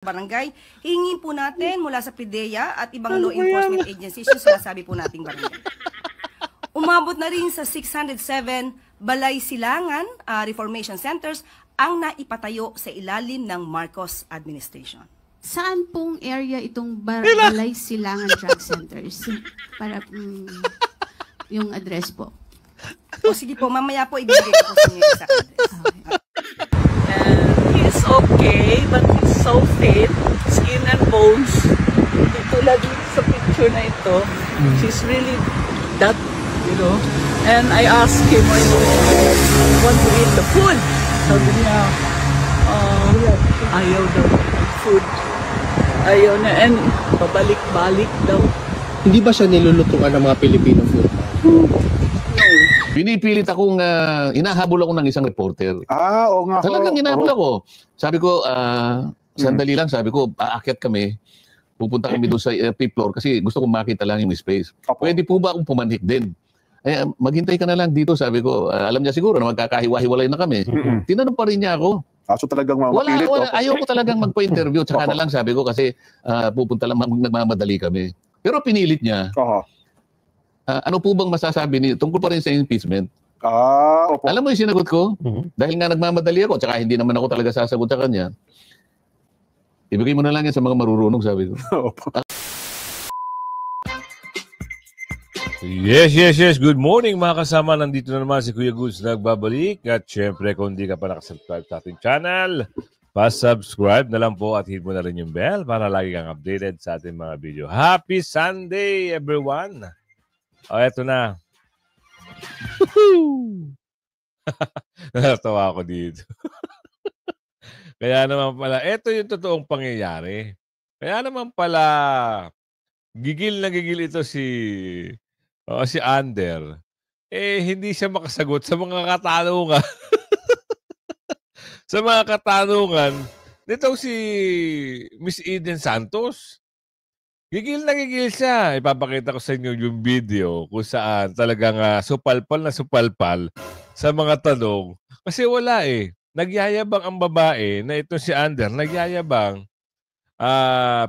barangay, hingin po natin mula sa PIDEA at ibang law enforcement agencies yung sinasabi po nating barangay. Umabot na rin sa 607 balay silangan, reformation centers ang naipatayo sa ilalim ng Marcos administration. Saan pong area itong balay silangan drug centers? Para yung address po. O sige po, mamaya po ibigay ko po sa inyo yung exact address. He's okay, but he's so fit, skin and bones. Tulad sa picture na ito, she's really that, you know. And I asked him when he want to eat the food. Sabi niya, ayaw daw food. Ayaw na, and pabalik-balik daw. Hindi ba siya nilulutuan ng mga Pilipino food? Pinipilit akong, hinahabol ako ng isang reporter. Oo nga. Talagang hinahabol ako. Sabi ko, sandali lang, sabi ko, aakyat kami. Pupunta kami doon sa fifth floor kasi gusto kong makita lang yung space. Pwede po ba akong pumanhik din? Maghintay ka na lang dito, sabi ko. Alam niya siguro na magkakahiwa-hiwalay na kami. Tinanong pa rin niya ako. So talagang mapilit. Ayaw ko talagang magpa-interview. Tsaka na lang sabi ko kasi pupunta lang, nagmamadali kami. Pero pinilit niya. Ano po bang masasabi niyo tungkol pa rin sa impeachment? Opo. Alam mo yung sinagot ko? Dahil nga nagmamadali ako, tsaka hindi naman ako talaga sasagot sa kanya. Ibigay mo na lang yan sa mga marurunong, sabi ko. Opo. Yes. Good morning mga kasama. Nandito na naman si Kuya Goods nagbabalik. At syempre, kung hindi ka pa nakasubscribe sa ating channel, pa-subscribe na lang po at hit mo na rin yung bell para lagi kang updated sa ating mga video. Happy Sunday, everyone! Eto na. Natawa ako dito. Kaya naman pala, eto yung totoong pangyayari. Kaya naman pala, gigil na gigil ito si Ander. Hindi siya makasagot sa mga katanungan. Sa mga katanungan, nito si Miss Eden Santos. Gigil na gigil siya. Ipapakita ko sa inyo yung video kung saan talagang supalpal na supalpal sa mga tanong. Kasi wala eh. Nagyayabang ang babae na ito si Ander. Nagyayabang.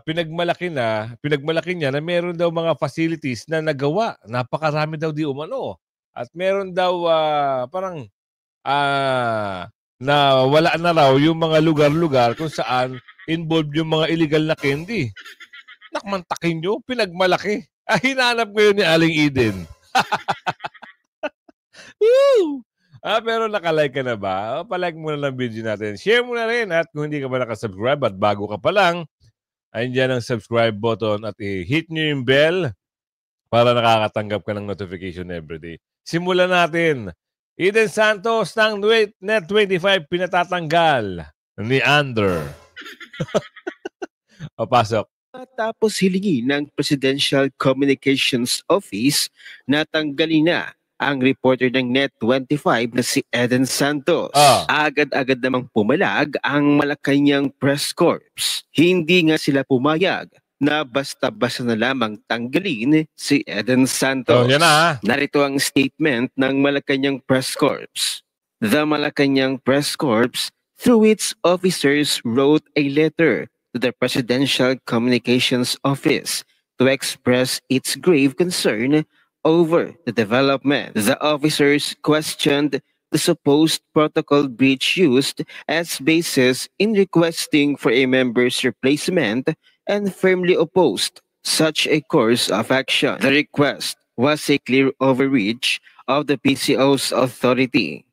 Pinagmalaki niya na meron daw mga facilities na nagawa. Napakarami daw di umano. At meron daw parang na wala na raw yung mga lugar-lugar kung saan involved yung mga illegal na candy. Nakmantakin nyo, pinagmalaki. Hinanap ngayon ni Aling Eden. Pero nakalike ka na ba? Palike mo na lang video natin. Share mo na rin. At kung hindi ka ba nakasubscribe at bago ka pa lang, andyan ang subscribe button at i-hit nyo yung bell para nakakatanggap ka ng notification everyday. Simulan natin. Eden Santos ng Net25 pinatatanggal ni Ander. Pasok. Tapos hilingin ng Presidential Communications Office na tanggalin na ang reporter ng Net25 na si Eden Santos. Agad-agad namang pumalag ang Malacanang Press Corps. Hindi nga sila pumayag na basta-basta na lamang tanggalin si Eden Santos. Narito ang statement ng Malacanang Press Corps. The Malacanang Press Corps, through its officers, wrote a letter to the Presidential Communications Office to express its grave concern over the development. The officers questioned the supposed protocol breach used as basis in requesting for a member's replacement and firmly opposed such a course of action. The request was a clear overreach of the PCO's authority.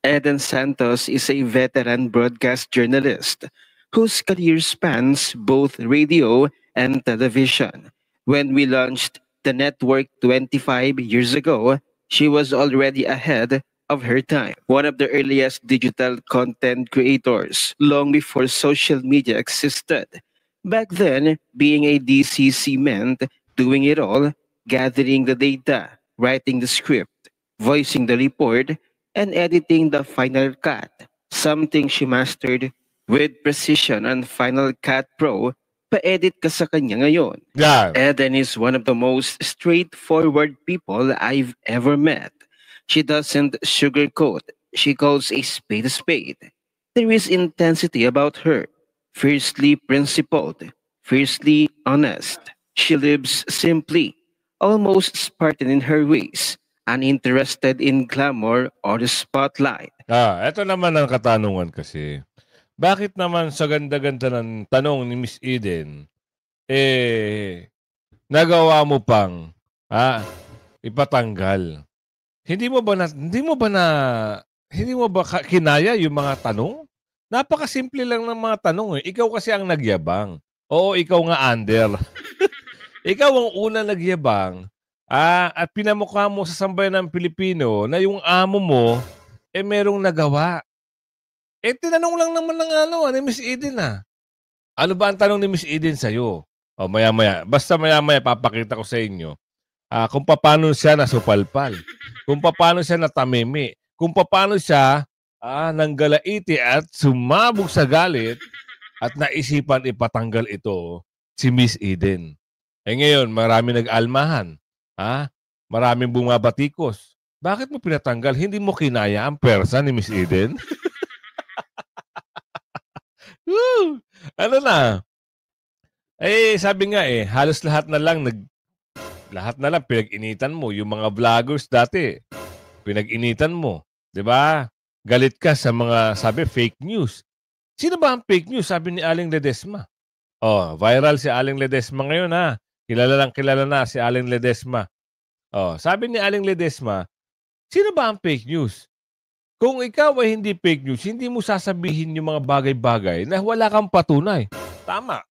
Eden Santos is a veteran broadcast journalist whose career spans both radio and television. When we launched the network 25 years ago, she was already ahead of her time. One of the earliest digital content creators, long before social media existed. Back then, being a DCC meant doing it all, gathering the data, writing the script, voicing the report, and editing the final cut, something she mastered with precision on Final Cut Pro. Pa-edit ka sa kanya ngayon. Eden is one of the most straightforward people I've ever met. She doesn't sugarcoat. She calls a spade a spade. There is intensity about her. fiercely principled, fiercely honest. She lives simply, almost Spartan in her ways, uninterested in glamour or the spotlight. Eto naman ang katanungan kasi. Bakit naman sa ganda-ganda ng tanong ni Miss Eden, nagawa mo pang ipatanggal? Hindi mo ba kinaya yung mga tanong? Napakasimple lang ng mga tanong eh. Ikaw kasi ang nagyabang. Oo, ikaw nga under. Ikaw ang una nagyabang at pinamukha mo sa sambayan ng Pilipino na yung amo mo merong nagawa. Tinanong lang naman ng ni Miss Eden Ano ba ang tanong ni Miss Eden sa'yo? Maya-maya. Basta maya-maya papakita ko sa inyo kung paano siya nasupalpal. Kung paano siya natamimi. Kung paano siya nanggalaiti at sumabog sa galit at naisipan ipatanggal ito si Miss Eden. Ngayon, marami nag-almahan. Maraming bumabatikos. Bakit mo pinatanggal? Hindi mo kinaya ang persa ni Miss Eden? Ano na? Sabi nga halos lahat na lang pinag-initan mo. Yung mga vloggers dati, pinag-initan mo. 'Di ba? Galit ka sa mga, sabi, fake news. Sino ba ang fake news? Sabi ni Aling Ledesma. Viral si Aling Ledesma ngayon kilala na si Aling Ledesma. Sabi ni Aling Ledesma, sino ba ang fake news? Kung ikaw ay hindi fake news, hindi mo sasabihin yung mga bagay-bagay na wala kang patunay. Tama.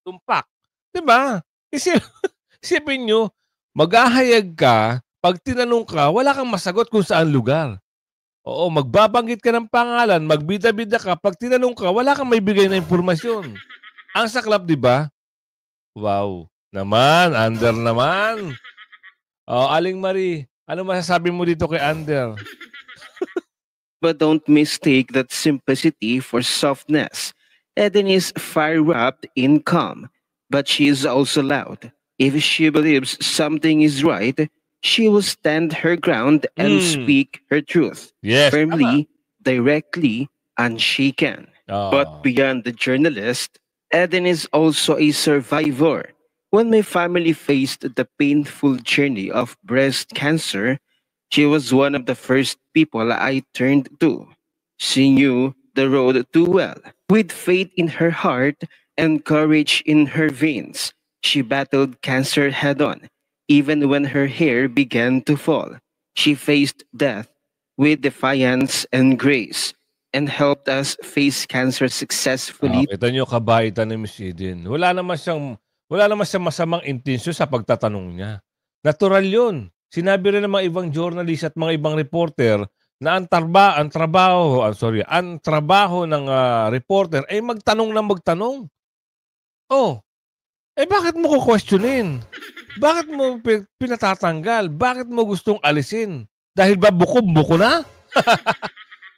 Tumpak. Diba? Isipin nyo, maghahayag ka, pag tinanong ka, wala kang masagot kung saan lugar. Oo, magbabanggit ka ng pangalan, magbida-bida ka, pag tinanong ka, wala kang may bigay na impormasyon. Ang saklap, di ba? Wow. Naman, under naman. Aling Marie, ano masasabi mo dito kay Under? But don't mistake that simplicity for softness. Eden is fire-wrapped in calm, but she is also loud. If she believes something is right, she will stand her ground and speak her truth. Yes, firmly, directly, unshaken. But beyond the journalist, Eden is also a survivor. When my family faced the painful journey of breast cancer, she was one of the first people I turned to. She knew the road too well. With faith in her heart and courage in her veins, she battled cancer head-on. Even when her hair began to fall, she faced death with defiance and grace and helped us face cancer successfully. Kita niyo kabaitan ni Miss Eden. Wala naman siyang masamang intensyon sa pagtatanong niya. Natural yun. Sinabi rin ng mga ibang journalist at mga ibang reporter na ang trabaho ng reporter ay magtanong na magtanong. Bakit mo ko questionin? Bakit mo pinatatanggal? Bakit mo gustong alisin? Dahil ba buko na?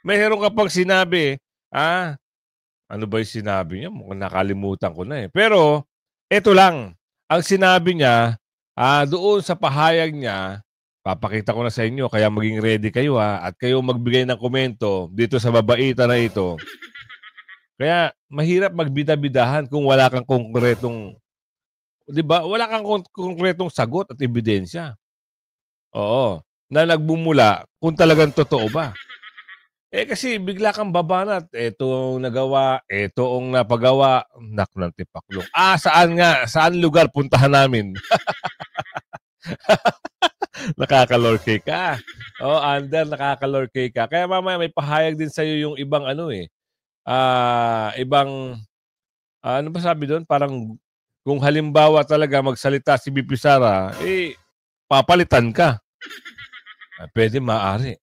Mayroon ka pang sinabi, ano ba yung sinabi niya? Mukhang nakalimutan ko na Pero, ito lang. Ang sinabi niya, doon sa pahayag niya, papakita ko na sa inyo, kaya maging ready kayo at kayo magbigay ng komento dito sa babaita na ito. Kaya, mahirap magbida-bidahan kung wala kang konkretong, di ba? Wala kang konkretong sagot at ebidensya. Oo. Na nagbumula kung talagang totoo ba. Kasi bigla kang babanat. Ito ang nagawa, ito ang napagawa. Nak ng tipaklong. Saan nga? Saan lugar puntahan namin? Nakakalorke ka. Under, nakakalorke ka. Kaya mamaya may pahayag din sa'yo yung ibang ano ba sabi doon? Parang kung halimbawa talaga magsalita si BP Sara, papalitan ka. Pwede, maaari.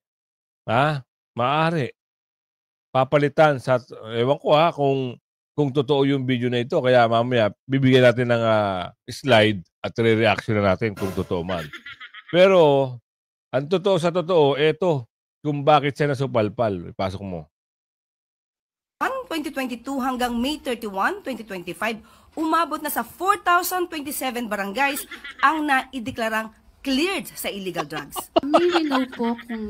Maaari. Papalitan sa, ewan ko kung totoo yung video na ito. Kaya mamaya, bibigyan natin ng slide at re-reaction na natin kung totoo man. Pero, ang totoo sa totoo, eto, kung bakit siya nasupalpal. Ipasok mo. 2022 hanggang May 31, 2025, umabot na sa 4,027 barangays ang naideklarang cleared sa illegal drugs. May we know po kung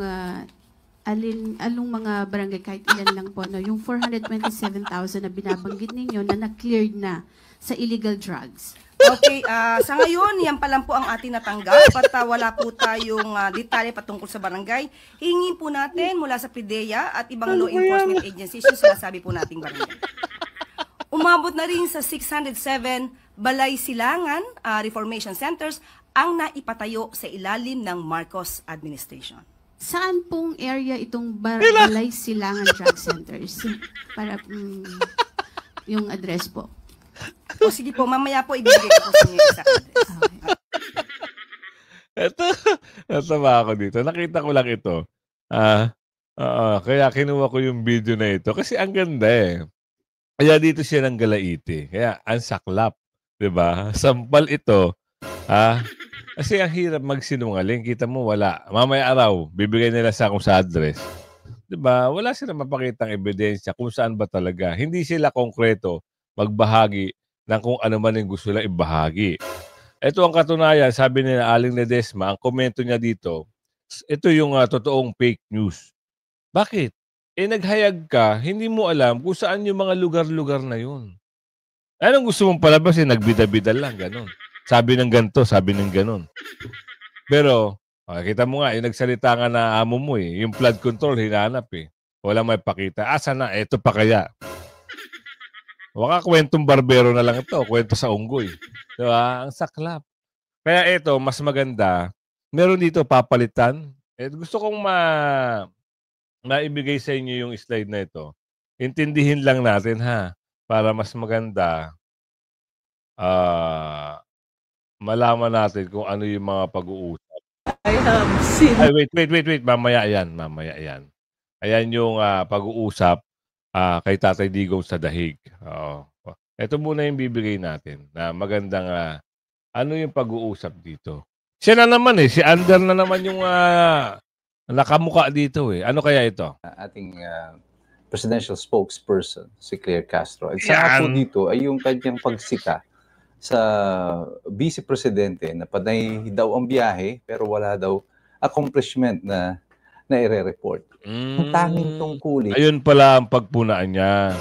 anong mga barangay, kahit ilan lang po, no? Yung 427,000 na binabanggit ninyo na na-cleared na sa illegal drugs. Okay, sa ngayon, yan pa lang po ang ating natanggap at wala po tayong detalye patungkol sa barangay. Hingin po natin mula sa PIDEA at ibang law enforcement agencies yung sinasabi po nating barangay. Umabot na rin sa 607 balay silangan, reformation centers ang naipatayo sa ilalim ng Marcos administration. Saan pong area itong balay silangan drug centers? Para yung address po. O sige po, mamaya po ibigay ko po sa inyo yung exact address. Ito, nasama ako dito. Nakita ko lang ito. Kaya kinuha ko yung video na ito. Kasi ang ganda eh. Kaya dito siya ng Galaite. Kaya ang saklap. Diba? Sampal ito. Kasi ang hirap magsinungaling. Kita mo, wala. Mamaya araw, bibigay nila sa akong sa address. Diba? Wala sila mapakitang ebidensya kung saan ba talaga. Hindi sila konkreto magbahagi ng kung ano man yung gusto nila ibahagi. Ito ang katunayan, sabi ni Aling Ledesma, ang komento niya dito, ito yung totoong fake news. Bakit? Naghayag ka, hindi mo alam kung saan yung mga lugar-lugar na yun. Anong gusto mong palabasin? Nagbida-bida lang, ganun. Sabi ng ganito, sabi ng ganun. Pero, kita mo nga, nagsalita nga na amo mo eh. Yung flood control, hinanap eh. Wala may pakita. Asa na? Ito pa kaya. Baka kwentong barbero na lang ito. Kwento sa unggoy. Diba? Ang saklap. Kaya ito, mas maganda. Meron dito papalitan. Gusto kong maibigay sa inyo yung slide na ito. Intindihin lang natin ha. Para mas maganda. Malaman natin kung ano yung mga pag-uusap. I have seen... Ay, wait. Mamaya yan. Ayan yung pag-uusap kay Tatay Digong sa Dahig. Ito muna yung bibigay natin na magandang ano yung pag-uusap dito. Siya na naman si Ander na naman yung nakamuka dito eh. Ano kaya ito? Ating presidential spokesperson, si Claire Castro. At sa po dito ay yung kanyang pagsita sa Vice Presidente na panay daw ang biyahe pero wala daw accomplishment na i-report. Ang tanging tungkulin. Ayun pala ang pagpunaan niya.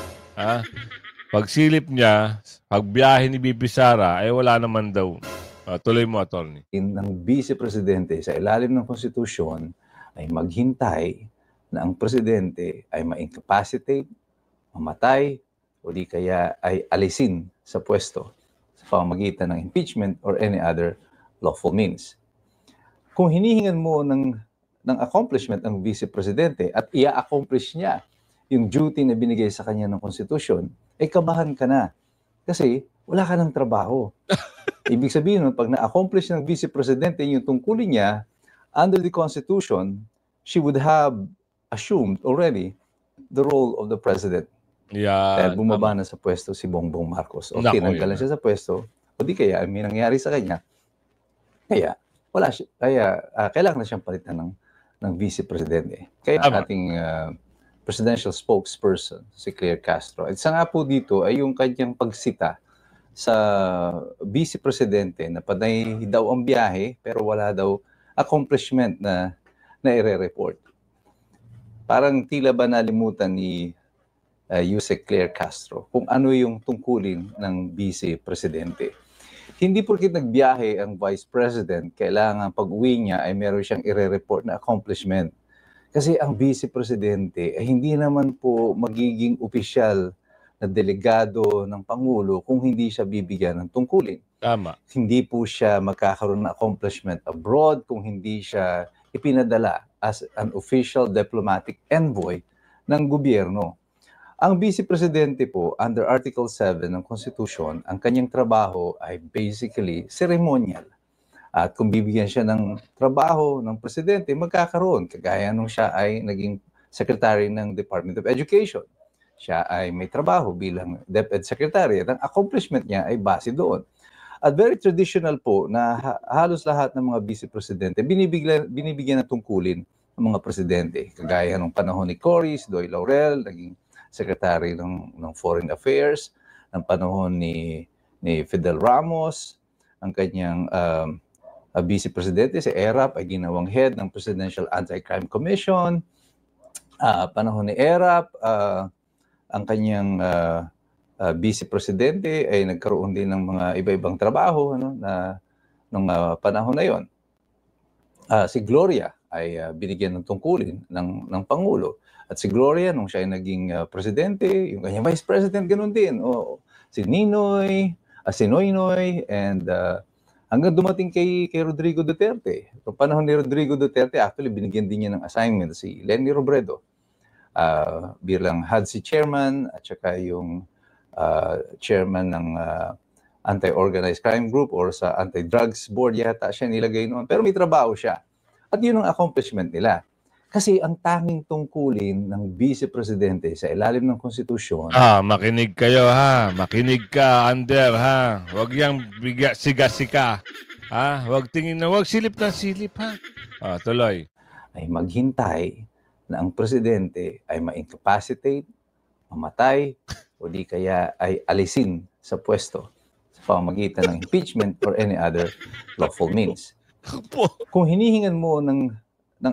Pagsilip niya, pagbiyahe ni Bibi Sara, ay wala naman daw. Tuloy mo, attorney. Ng Vice Presidente sa ilalim ng konstitusyon ay maghintay na ang presidente ay ma-incapacitate, mamatay, o di kaya ay alisin sa pwesto sa pamamagitan ng impeachment or any other lawful means. Kung hinihingan mo ng accomplishment ng Vice Presidente at i-accomplish niya yung duty na binigay sa kanya ng konstitusyon, ay kabahan ka na. Kasi wala ka ng trabaho. Ibig sabihin nun, pag na-accomplish ng Vice Presidente yung tungkulin niya, under the Constitution, she would have assumed already the role of the President. Dahil bumaba na sa pwesto si Bongbong Marcos. O tinanggalan siya sa pwesto, o di kaya may nangyari sa kanya. Kaya, kailangan na siyang palitan ng Vice Presidente. Kaya ating presidential spokesperson, si Claire Castro. At isa nga po dito ay yung kanyang pagsita sa Vice Presidente na panay daw ang biyahe pero wala daw accomplishment na i-report. Parang tila ba nalimutan ni Yusek Claire Castro kung ano yung tungkulin ng Vice Presidente. Hindi porkit nagbiyahe ang Vice President, kailangan pag-uwi niya ay meron siyang i-report na accomplishment. Kasi ang Vice Presidente ay hindi naman po magiging opisyal na delegado ng Pangulo kung hindi siya bibigyan ng tungkulin. Tama. Hindi po siya magkakaroon ng accomplishment abroad kung hindi siya ipinadala as an official diplomatic envoy ng gobyerno. Ang Vice Presidente po, under Article 7 ng Constitution, ang kanyang trabaho ay basically ceremonial. At kung bibigyan siya ng trabaho ng Presidente, magkakaroon. Kagaya nung siya ay naging Secretary ng Department of Education. Siya ay may trabaho bilang DepEd Secretary. At ang accomplishment niya ay base doon. At very traditional po na halos lahat ng mga Vice Presidente, binibigyan ng tungkulin ng mga Presidente. Kagaya nung panahon ni Cory, si Doy Laurel, naging Secretary ng Foreign Affairs, ng panahon ni Fidel Ramos, ang kanyang Vice Presidente, si Erap, ay ginawang head ng Presidential Anti-Crime Commission, panahon ni ERAP, ang kanyang vice presidente ay nagkaroon din ng mga iba-ibang trabaho na nung panahon na yon. Si Gloria ay binigyan ng tungkulin ng Pangulo. At si Gloria, nung siya ay naging presidente, yung kanyang vice president, ganun din. Si Ninoy, si Noynoy, and hanggang dumating kay Rodrigo Duterte. Noong panahon ni Rodrigo Duterte, actually, binigyan din niya ng assignment si Leni Robredo bilang HADSI chairman at saka yung chairman ng Anti-Organized Crime Group or sa Anti-Drugs Board yata siya nilagay noon. Pero may trabaho siya. At yun ang accomplishment nila. Kasi ang tanging tungkulin ng Vice Presidente sa ilalim ng konstitusyon. Makinig kayo ha. Makinig ka, Ander ha. Huwag yang siga-sika. Huwag tingin na, huwag silip na silip ha. Tuloy. Ay maghintay na ang Presidente ay ma-incapacitate, mamatay, o di kaya ay alisin sa pwesto sa pamamagitan ng impeachment or any other lawful means. Kung hinihingan mo ng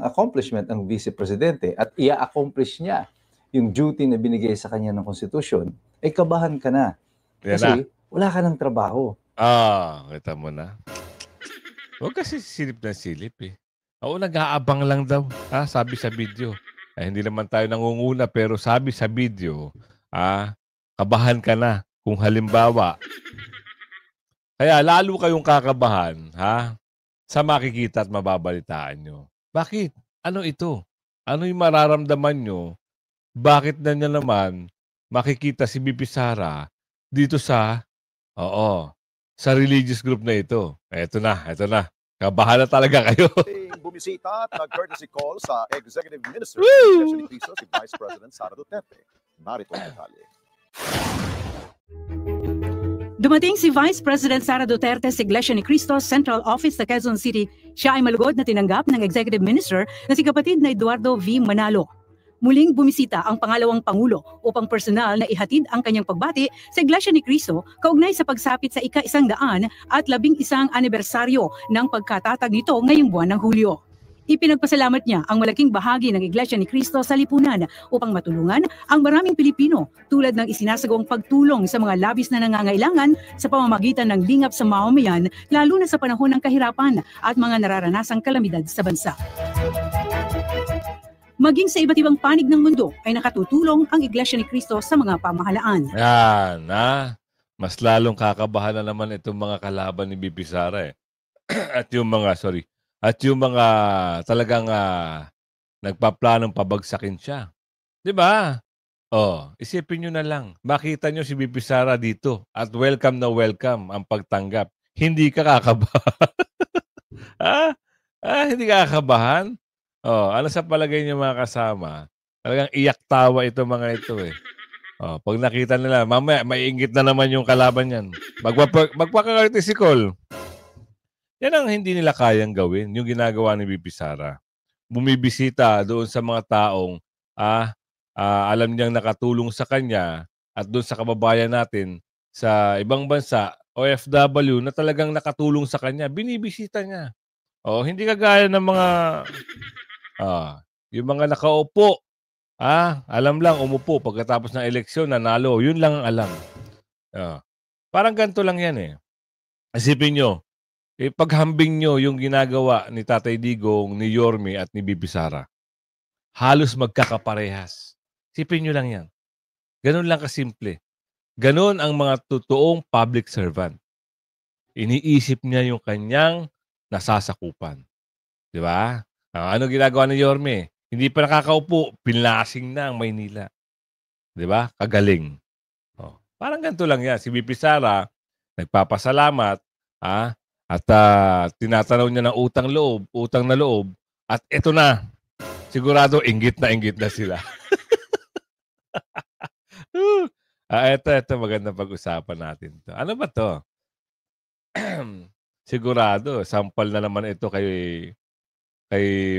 accomplishment ng Vice Presidente at i-accomplish niya yung duty na binigay sa kanya ng konstitusyon, ay kabahan ka na. Kasi wala ka ng trabaho. Kita mo na. Huwag kasi silip na silip eh. Oo, nag-aabang lang daw. Sabi sa video. Hindi naman tayo nangunguna pero sabi sa video, kabahan ka na kung halimbawa. Kaya lalo kayong kakabahan, sa makikita at mababalitaan nyo. Bakit? Ano ito? Ano yung mararamdaman nyo? Bakit na niya naman makikita si BP Sara dito sa religious group na ito? Ito na. Kabahan na talaga kayo. Bumisita at nag-courtesy call sa Executive Minister ng Cristo, si Vice President Sara Duterte. Narito ang detalye. Dumating si Vice President Sara Duterte sa Iglesia ni Cristo Central Office sa Quezon City. Siya ay malugod na tinanggap ng Executive Minister na si kapatid na Eduardo V. Manalo. Muling bumisita ang pangalawang Pangulo upang personal na ihatid ang kanyang pagbati sa Iglesia ni Cristo kaugnay sa pagsapit sa ika-100 at 11 anibersaryo ng pagkatatag nito ngayong buwan ng Hulyo. Ipinagpasalamat niya ang malaking bahagi ng Iglesia ni Cristo sa lipunan upang matulungan ang maraming Pilipino tulad ng isinasagawang pagtulong sa mga labis na nangangailangan sa pamamagitan ng lingap sa mamamayan lalo na sa panahon ng kahirapan at mga nararanasang kalamidad sa bansa. Maging sa iba't ibang panig ng mundo ay nakatutulong ang Iglesia ni Cristo sa mga pamahalaan. Yan, mas lalong kakabahan na naman itong mga kalaban ni BP Sara At yung mga talagang nagpaplanong pabagsakin siya. 'Di ba? Isipin nyo na lang. Makita nyo si BP Sara dito at welcome na welcome ang pagtanggap. Hindi ka kakabahan. Hindi ka kakabahan? Ano sa palagay niyo mga kasama? Talagang iyak tawa ito mga ito eh. Pag nakita nila, mamaya maiinggit na naman yung kalaban yan. Magpaka-courtesy call. Yan ang hindi nila kayang gawin, yung ginagawa ni BP Sara. Bumibisita doon sa mga taong alam niyang nakatulong sa kanya at doon sa kababayan natin sa ibang bansa, OFW, na talagang nakatulong sa kanya. Binibisita niya. Hindi kagaya ng mga yung mga nakaupo. Alam lang, umupo pagkatapos ng eleksyon, nanalo. Yun lang ang alam. Parang ganito lang yan eh. Isipin nyo, paghambing nyo yung ginagawa ni Tatay Digong, ni Yorme at ni BP Sara. Halos magkakaparehas. Isipin nyo lang yan. Ganun lang kasimple. Ganun ang mga totoong public servant. Iniisip niya yung kanyang nasasakupan. Di ba? Ano ginagawa ni Yorme? Hindi pa nakakaupo, pinlasing na ang Maynila. Di ba? Kagaling. Parang ganito lang yan. Si BP Sara, nagpapasalamat, at tinatanaw niya ng utang na loob, at eto na. Sigurado, inggit na sila. Ito, magandang pag-usapan natin to. Ano ba to? Sigurado, sample na naman ito kay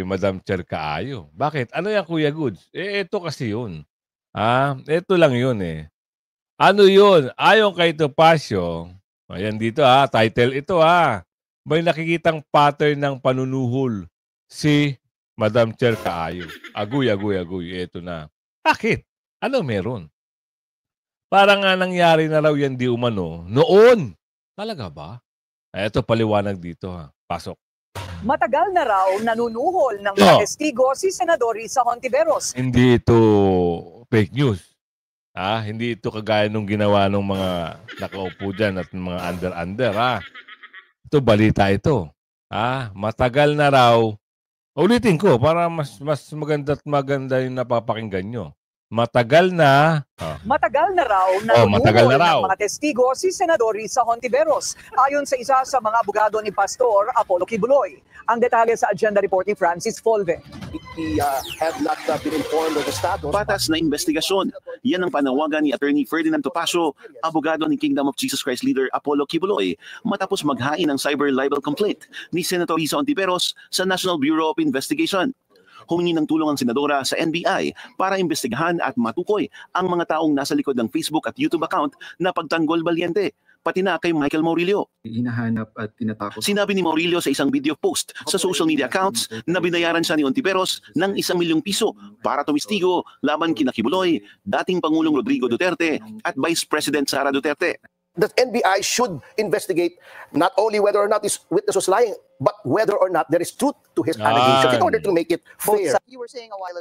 Madam Chair Kaayo. Bakit? Ano yan, Kuya Goods? Ito kasi yun. Ito lang yun eh. Ano yun? Ayon kay Topacio, ayan dito title ito may nakikitang pattern ng panunuhol si Madam Chair kaayo. Aguy. Ito na. Bakit? Ano meron? Parang nga nangyari na raw yan di umano. Noon. Talaga ba? Ito paliwanag dito ha. Pasok. Matagal na raw nanunuhol ng mga testigo si Senador Risa Hontiveros. Hindi ito fake news. Hindi ito kagaya nung ginawa ng mga nakaupo dyan at mga under. Ito balita ito. Matagal na raw. Ulitin ko para mas maganda yung napapakinggan nyo. Matagal na raw nanunuhol ng mga testigo si Senador Risa Hontiveros. Ayon sa isa sa mga abogado ni Pastor Apollo Kibuloy. Ang detalye sa agenda report ni Francis Folve. Have not been informed of the status. Patas na investigasyon. Yan ang panawagan ni Attorney Ferdinand Topacio, abogado ni Kingdom of Jesus Christ leader Apollo Kibuloy, matapos maghain ng cyber libel complaint ni Senator Risa Hontiveros sa National Bureau of Investigation. Humingi ng tulong ang senadora sa NBI para imbestigahan at matukoy ang mga taong nasa likod ng Facebook at YouTube account na pagtanggol balyente, pati na kay Michael Maurilio. Hinahanap at tinatakot. Sinabi ni Maurilio sa isang video post sa social media accounts na binayaran siya ni Hontiveros ng 1 milyong piso para tumistigo laban kina Kibuloy, dating Pangulong Rodrigo Duterte at Vice President Sara Duterte. The NBI should investigate not only whether or not this witness was lying, but whether or not there is truth to his allegations in order to make it fair.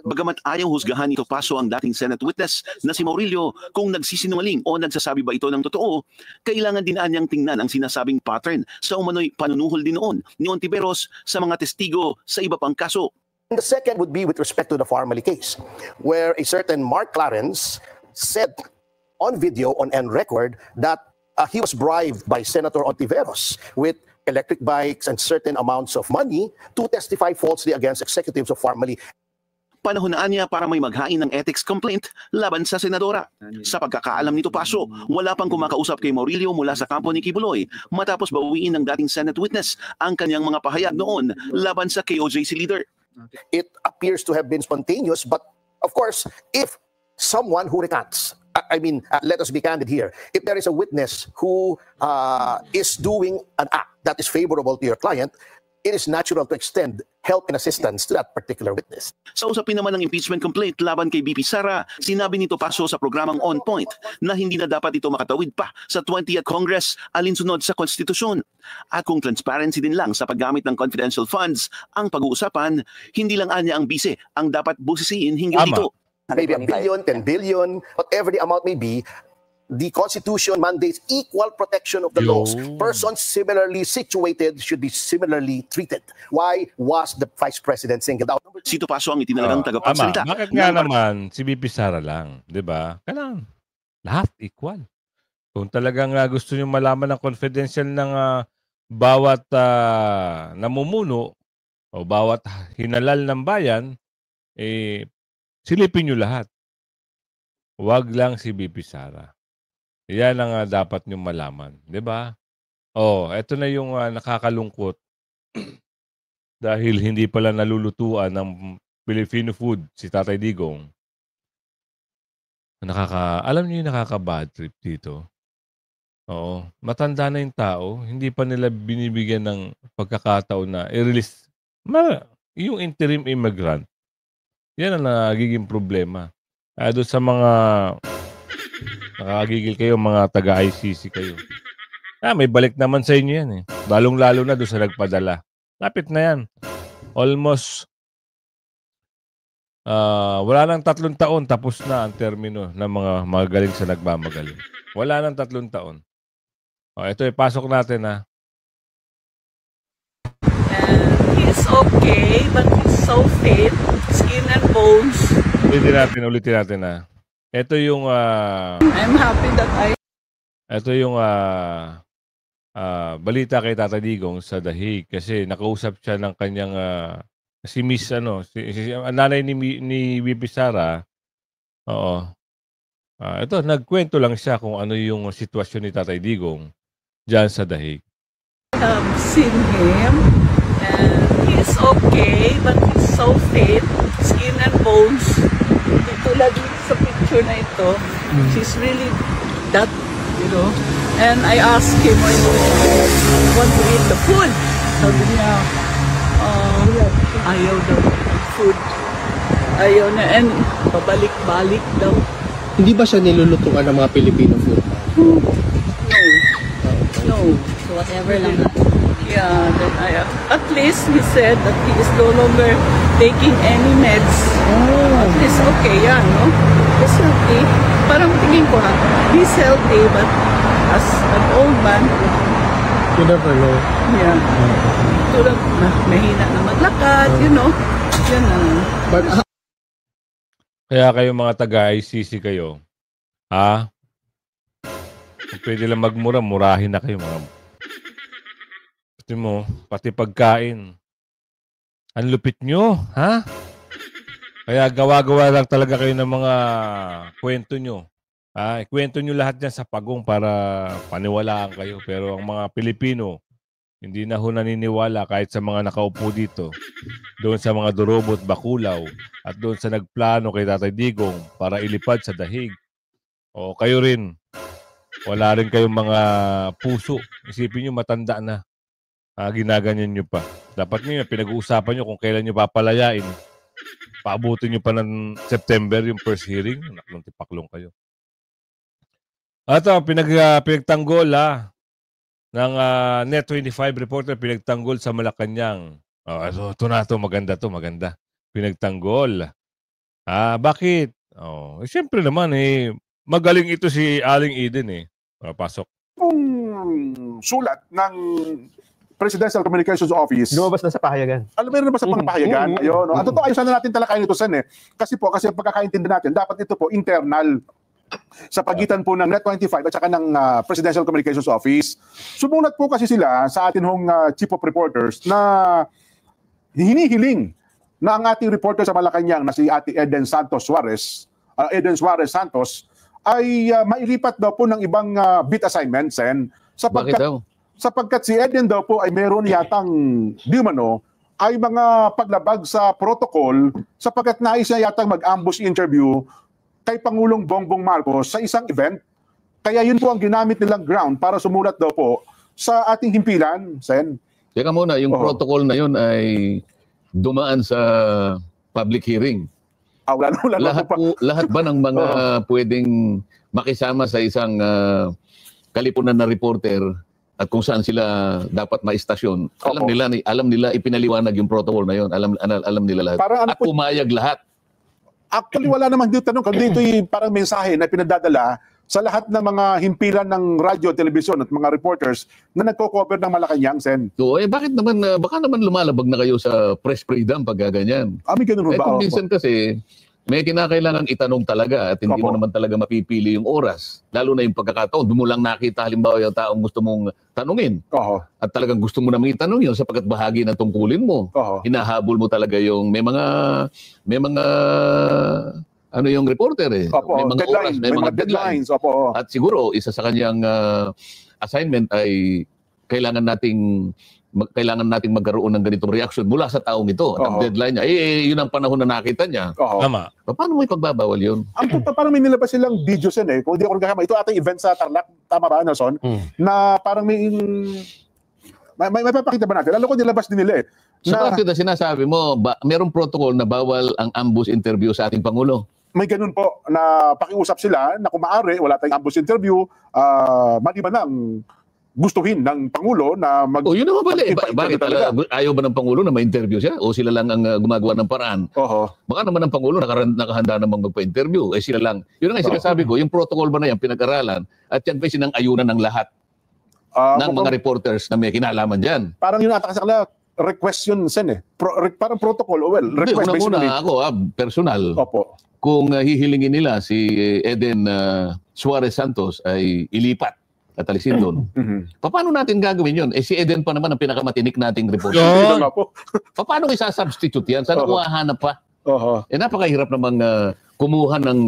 Bagamat ayaw husgahan ni Topacio ang dating Senate witness na si Maurilio kung nagsisinungaling o nagsasabi ba ito ng totoo, kailangan din anyang tingnan ang sinasabing pattern sa umano'y panunuhol din noon ni Hontiveros sa mga testigo sa iba pang kaso. And the second would be with respect to the Farmally case, where a certain Mark Clarence said on video, on record, that he was bribed by Senator Hontiveros with electric bikes and certain amounts of money to testify falsely against executives of Farmally. Panahon na niya para may maghain ng ethics complaint laban sa senadora. Sa pagkakaalam ni Topacio, wala pang kumakausap kay Maurilio mula sa kampo ni Kibuloy matapos bawiin ng dating Senate witness ang kanyang mga pahayag noon laban sa KOJC leader. It appears to have been spontaneous, but of course, if someone who recants, let us be candid here. If there is a witness who is doing an act that is favorable to your client, it is natural to extend help and assistance to that particular witness. Sa usapin naman ng impeachment complaint laban kay BP Sara, sinabi ni Topacio sa programang On Point na hindi na dapat ito makatawid pa sa 20th Congress alinsunod sa konstitusyon. At kung transparency din lang sa paggamit ng confidential funds ang pag-uusapan, hindi lang anya ang bise ang dapat busisiin hinggil dito. Maybe 1 billion, 10 billion, whatever the amount may be, the Constitution mandates equal protection of the laws. Persons similarly situated should be similarly treated. Why was the Vice President singled out? Si Topacio ang itinalagang tagapagsalita. Bakit nga naman si BP Sara lang, di ba? Kailangan lahat equal. Kung talagang gusto nyo malaman ng confidential ng bawat namumuno o bawat hinalal ng bayan, silipin nyo lahat. Huwag lang si BP Sara. Yan ang dapat nyo malaman. Diba? Eto na yung nakakalungkot. Dahil hindi pala nalulutuan ng Filipino food si Tatay Digong. Alam nyo yung nakaka-bad trip dito? Oo. Matanda na yung tao. Hindi pa nila binibigyan ng pagkakataon na i-release. Yung interim immigrant. Yan ang nagiging problema. Doon sa mga nakakagigil kayo, mga taga-ICC kayo. May balik naman sa inyo yan eh. Lalong-lalo na doon sa nagpadala. Lapit na yan. Almost, wala nang 3 taon, tapos na ang termino ng mga magaling sa nagmamagaling. Wala nang 3 taon. Ito, ipasok natin ha. And he's okay, but he's so fit. Skin and bones. Ulitin natin na. Ito yung I'm happy that ito yung balita kay Tata Digong sa The Hague kasi nakausap siya ng kanyang si Miss nanay ni BP Sara. Oo. Ito nagkwento lang siya kung ano yung sitwasyon ni Tatay Digong diyan sa The Hague. I've seen him and he's okay, but he's so fit. Skin and bones. Tulad sa picture na ito, she's really that, And I asked him when he want to eat the food. Sabi niya, ayaw daw. food. Ayaw na, and pabalik-balik daw. Hindi ba siya nilulutuan ng mga Filipino food? No. So whatever lang. Yeah, then at least he said that he is no longer taking any meds. At least okay yan, no? He's healthy. Parang tingin ko he's healthy, but as an old man, you never know. Yeah. Tulad na mahina na maglakad, you know. Yun na. But kaya kayo mga taga-ICC kayo, ha? Kung pwede lang magmura, murahin na kayo mga. Pati mo, pati pagkain. Ang lupit nyo, ha? Kaya gawa-gawa lang talaga kayo ng mga kwento nyo. Ha? Ikwento nyo lahat yan sa pagong para paniwalaan kayo. Pero ang mga Pilipino, hindi na ho naniniwala kahit sa mga nakaupo dito. Doon sa mga durobot, bakulaw, at doon sa nagplano kay Tatay Digong para ilipad sa dahig. O kayo rin, wala rin kayong mga puso. Isipin nyo, matanda na. Ginaganyan nyo pa. Dapat nyo, pinag-uusapan nyo kung kailan nyo papalayain. Paabutin nyo pa ng September yung first hearing. Naklong tipaklong kayo. At pinagtanggol ng Net25 reporter, pinagtanggol sa Malacanang. Ito na to, maganda. Pinagtanggol. Bakit? Siyempre naman magaling ito si Aling Eden pasok. Kung sulat ng Presidential Communications Office. Lumabas na sa pahayagan. Meron na ba sa pahayagan? Ayun, no? At ito, ayusan na natin talakayin ito, Sen. Kasi ang pagkakaintindi natin, dapat ito po internal sa pagitan po ng Net25 at saka ng Presidential Communications Office. Sumulat po kasi sila sa atin hong Chief of Reporters na hinihiling na ang ating reporter sa Malacanang na si Ate Eden Suarez Santos ay mailipat daw po ng ibang beat assignments, Sen. Bakit daw? Sapagkat si Eden daw po ay meron yatang ay mga paglabag sa protocol sapagkat nais niya yatang mag-ambush interview kay Pangulong Bongbong Marcos sa isang event. Kaya yun po ang ginamit nilang ground para sumulat daw po sa ating himpilan, Sen. Teka muna, yung protocol na yun ay dumaan sa public hearing. Lahat ba ng mga pwedeng makisama sa isang kalipunan na reporter at kung saan sila dapat maistasyon, alam nila ipinaliwanag yung protocol na yun. Alam nila lahat. At pumayag lahat. Actually, wala namang dito tanong. Kasi ito'y parang mensahe na pinadadala sa lahat ng mga himpilan ng radyo, telebisyon at mga reporters na nagko-cover ng Malacanang, Sen. So, bakit naman, baka naman lumalabag na kayo sa press freedom pag ganyan? May ganun ba? Kung minsan kasi, may kinakailangan itanong talaga at hindi mo naman talaga mapipili yung oras. Lalo na yung pagkakataon, doon mo lang nakita halimbawa yung taong gusto mong tanungin. At talagang gusto mo naman itanong yun sapagkat bahagi ng tungkulin mo. Hinahabol mo talaga yung may mga yung reporter May mga oras, may mga deadlines. At siguro isa sa kanyang assignment ay kailangan nating magkaroon ng ganitong reaction mula sa taong ito. Ang deadline niya, yun ang panahon na nakita niya. Tama. Paano mo ipagbabawal yun? Parang may nilabas silang video, Sen. Kung hindi ako nagkakama, ito ating event sa Tarlac, tama ba, Nelson? Na parang may papakita ba natin? Alam ko nilabas din nila Sa parte na sinasabi mo, merong protocol na bawal ang ambush interview sa ating Pangulo. May ganun po na pakiusap sila na kung maaari, wala tayong ambush interview, maliban ng gustuhin ng Pangulo na yun naman pala. Bakit ayaw ba ng Pangulo na ma-interview siya? O sila lang ang gumagawa ng paraan? Baka naman ang Pangulo nakahanda namang magpa-interview. Sila lang. Yun ang sinasabi ko, yung protocol ba na yan, pinag-aralan, at yan pa sinang-ayunan ng lahat ng mga reporters na may kinalaman dyan. Parang yun ata kasi request yun, Sen. Parang protocol. Request basically. Ako, personal. Kung hihilingin nila si Eden Suarez Santos ay ilipat at alisin doon. Paano natin gagawin yun? Si Eden pa naman ang pinakamatinik nating reporter. Paano isa-substitute yan? Sana kuhahanap pa. Napakahirap namang kumuha ng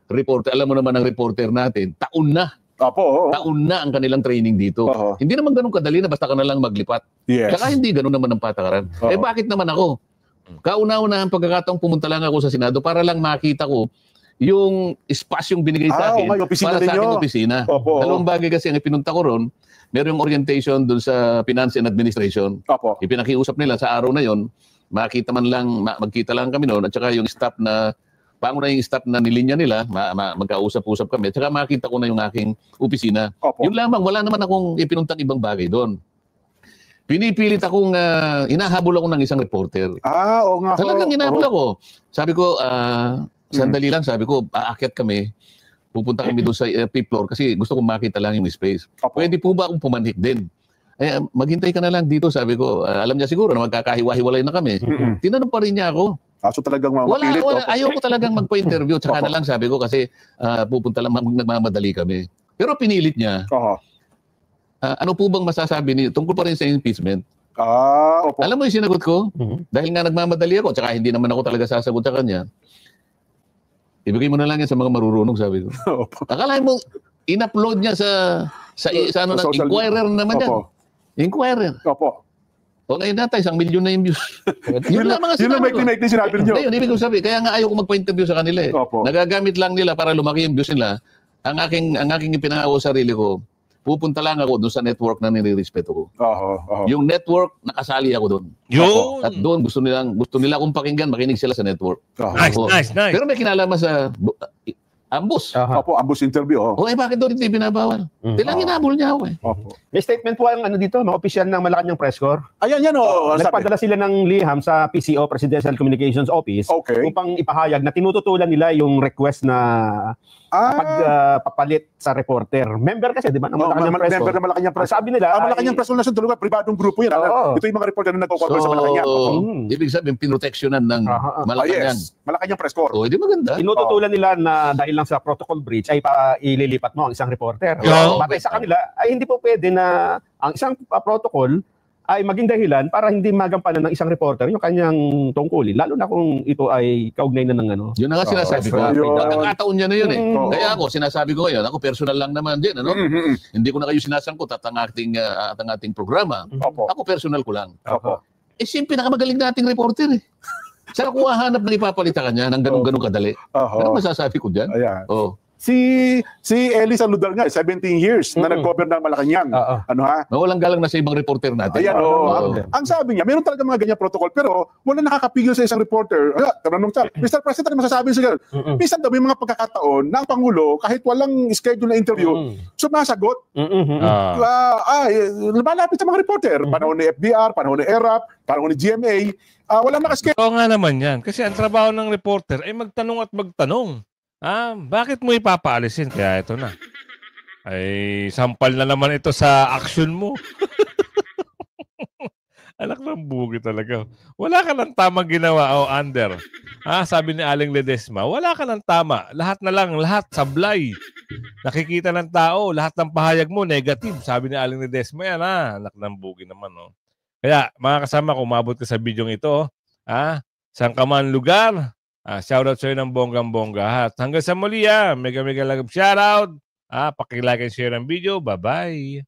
reporter. Alam mo naman ang reporter natin, taon na. Taon na ang kanilang training dito. Hindi naman ganun kadali na basta ka na lang maglipat. Saka hindi ganun naman ang patakaran. Bakit naman ako? Kauna-una ang pagkakataong pumunta lang ako sa Senado para lang makita ko yung espasyong binigay sa akin para sa aking opisina. Dalawang bagay kasi ang ipinunta ko ron, meron yung orientation dun sa Finance and Administration. Ipinakiusap nila sa araw na yon makita man lang, magkita lang kami noon, at saka yung staff na, yung staff na nilinya nila, magkausap-usap kami, at saka makita ko na yung aking opisina. Yun lamang, wala naman akong ipinuntang ibang bagay doon. Pinipilit akong, hinahabol ako ng isang reporter. Oo nga. Talagang hinahabol ako. Sabi ko, sandali lang, sabi ko, aakyat kami, pupunta kami doon sa fifth floor kasi gusto kong makita lang yung space. Pwede po ba akong pumanhik din? Maghintay ka na lang dito, sabi ko. Alam niya siguro na magkakahiwa-hiwalay na kami. Tinanong pa rin niya ako. So talagang mapilit. Ayaw ko talagang magpa-interview. Tsaka na lang sabi ko kasi pupunta lang, nagmamadali kami. Pero pinilit niya. Ano po bang masasabi niyo tungkol pa rin sa impeachment? Alam mo yung sinagot ko? Dahil nga nagmamadali ako, tsaka hindi naman ako talaga sasagot sa kanya. Ibigay mo na lang yan sa mga marurunong, sabi ko. Akalain mo, in-upload niya sa ano na, Inquirer naman yan. Inquirer. O ngayon natin, 1 milyon na yung views. Yun lang mga sinabi ko. Yun lang sinabi niyo. Yun, ibig kong sabi, kaya nga ayaw ko magpa-interview sa kanila eh. Nagagamit lang nila para lumaki yung views nila. Ang aking ipinangako sa sarili ko, pupunta lang ako doon sa network na nire-respeto ko. Yung network, nakasali ako doon. At doon, gusto nila akong pakinggan, makinig sila sa network. Nice. Pero may kinalaman sa ambus. Ambus interview. Bakit doon hindi binabawal? Tilang hinabol niya ako eh. May statement po ang dito, mga opisyal ng Malacanang Press Corps. Ayan. Nagpadala sila ng liham sa PCO, Presidential Communications Office, upang ipahayag na tinututulan nila yung request na pagpapalit sa reporter. Member kasi, di ba, ng Malacanang Press Corps. Member ng Malacanang Press. Sabi nila, Malacanang Press Corps na pribadong grupo yan. Ito yung mga reporter na nagko-cover sa Malacanang. Ibig sabihin, pinoteksyonan ng Malacanang. Malacanang Press Corps. Di maganda. Tinututulan nila na dahil lang sa protocol breach ay ililipat mo ang isang reporter. Batay sa kanila, ay hindi po pwede na ang isang protocol ay maging dahilan para hindi magampanan ng isang reporter yung kanyang tungkulin, lalo na kung ito ay kaugnay na ng ano. Yun na nga sinasabi ko. Nagkakataon niya na yun eh. Kaya ako, sinasabi ko ngayon, ako personal lang naman din. Ano? Hindi ko na kayo sinasangkot at ang ating programa. Ako personal ko lang. Simple, nakamagaling nating reporter eh. Saan ako hahanap na ipapalitan ka niya ng ganun-ganun kadali? Ano masasabi ko dyan? Si Eli Saludar nga, 17 years na nag-cover ng Malacanang. Walang galang na sa ibang reporter natin. Ang sabi niya, meron talaga mga ganyan protocol, pero wala nakakapigil sa isang reporter. Tanong siya, Mr. President, ano masasabi siya? Minsan daw may mga pagkakataon na ang Pangulo, kahit walang schedule na interview, sumasagot. Lumalapit sa mga reporter. Panahon ni FBR, panahon ni ERAP, panahon ni GMA. Wala nakaschedule. Oo nga naman yan. Kasi ang trabaho ng reporter ay magtanong at magtanong. Bakit mo ipapaalisin? Kaya ito na. Ay, sampal na naman ito sa action mo. Anak ng bugi talaga. Wala ka ng tamang ginawa, under. Sabi ni Aling Ledesma, wala ka ng tama. Lahat na lang, lahat sablay. Nakikita ng tao, lahat ng pahayag mo, negative. Sabi ni Aling Ledesma yan, anak ng bugi naman, Kaya, mga kasama, kung umabot ka sa bidyong ito, saan ka man lugar, shoutout sa'yo ng bonggang-bongga. At hanggang sa muli, mega love shoutout. Paki-like and share ang video. Bye-bye.